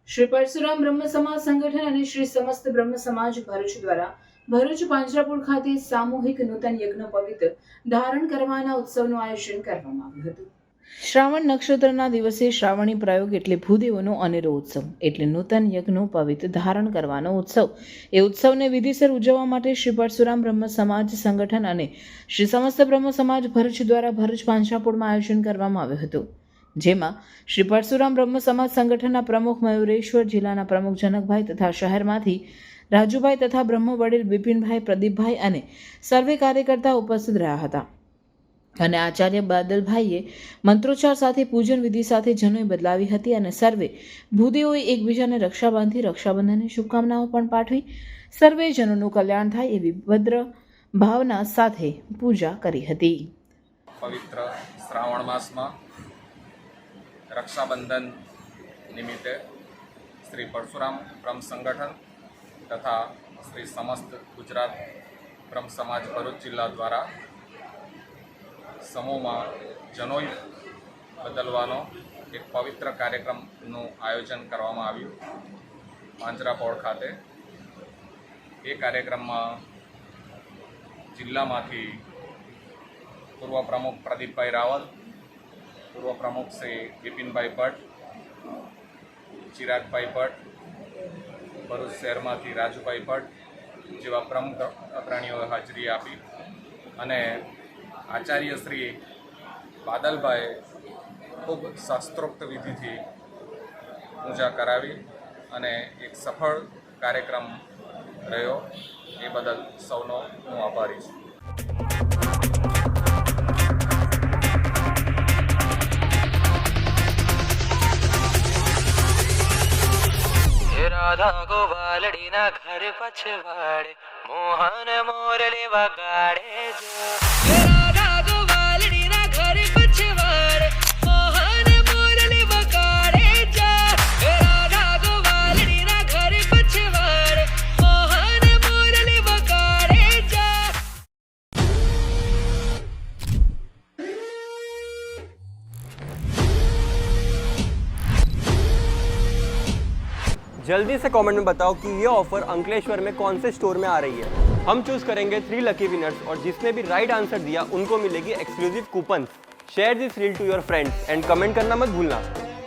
શ્રી પરશુરામ બ્રહ્મ સમાજ સંગઠન અને શ્રી સમસ્ત બ્રહ્મ સમાજ ભરૂચ દ્વારા ભરૂચ પાંજરાપોળ ખાતે સામૂહિક નૂતન યજ્ઞ પવિત્ર ધારણ કરવાના ઉત્સવનું આયોજન કરવામાં આવ્યું હતું. શ્રાવણ નક્ષત્રના દિવસે શ્રાવણી પ્રયોગ એટલે ભૂદેવોનો અનેરો ઉત્સવ એટલે નૂતન યજ્ઞનો પવિત્ર ધારણ કરવાનો ઉત્સવ. એ ઉત્સવને વિધિસર ઉજવવા માટે શ્રી પરશુરામ બ્રહ્મ સમાજ સંગઠન અને શ્રી સમસ્ત બ્રહ્મ સમાજ ભરૂચ દ્વારા ભરૂચ પાંજરાપોળમાં આયોજન કરવામાં આવ્યું હતું. જેમાં શ્રી પરશુરામ બ્રહ્મ સમાજ સંગઠનના પ્રમુખ મયુરેશ્વર, જિલ્લાના પ્રમુખ જનકભાઈ તથા શહેરમાંથી રાજુભાઈ તથા બ્રહ્મ વડીલ બિપિનભાઈ, પ્રદીપભાઈ અને સર્વે કાર્યકર્તા ઉપસ્થિત રહ્યા હતા અને આચાર્ય બાદલભાઈએ મંત્રોચ્ચાર સાથે પૂજન વિધિ સાથે જનોઈ બદલાવી હતી અને સર્વે ભૂદેવોએ એકબીજાને રક્ષા બાંધી રક્ષાબંધનની શુભકામનાઓ પણ પાઠવી સર્વે જનોનું કલ્યાણ થાય એવી ભદ્ર ભાવના સાથે પૂજા કરી હતી. પવિત્ર શ્રાવણ માસમાં રક્ષાબંધન નિમિત્તે શ્રી પરશુરામ બ્રહ્મ સંગઠન તથા શ્રી સમસ્ત ગુજરાત બ્રહ્મ સમાજ ભરૂચ જિલ્લા દ્વારા સમૂહમાં જનોઈ બદલવાનો એક પવિત્ર કાર્યક્રમનું આયોજન કરવામાં આવ્યું પાંજરાપોળ ખાતે. એ કાર્યક્રમમાં જિલ્લામાંથી પૂર્વ પ્રમુખ પ્રદીપભાઈ રાવલ, પૂર્વ પ્રમુખ શ્રી બિપિનભાઈ ભટ્ટ, ચિરાગભાઈ ભટ્ટ, ભરૂચ શહેરમાંથી રાજુભાઈ ભટ્ટ જેવા પ્રમુખ અગ્રણીઓએ હાજરી આપી અને આચાર્ય શ્રી બાદલભાઈએ ખૂબ શાસ્ત્રોક્ત વિધિથી પૂજા કરાવી અને એક સફળ કાર્યક્રમ રહ્યો. એ બદલ સૌનો હું આભારી છું. રાધા ગોવાલડી ના ઘર પછવાડે મોહન મોરલી વગાડે જો. રાધા ગોવાલડી ના ઘર પછવાડે મોહન મોરલી વગાડે જો. રાધા ગોવાલડી ના ઘર પછવાડે મોહન મોરલી વગાડે જો. जल्दी से कमेंट में बताओ कि ये ऑफर अंकलेश्वर में कौन से स्टोर में आ रही है. हम चूज करेंगे 3 लकी विनर्स और जिसने भी राइट आंसर दिया उनको मिलेगी exclusive coupon. Share this reel to your friends and comment करना मत भूलना.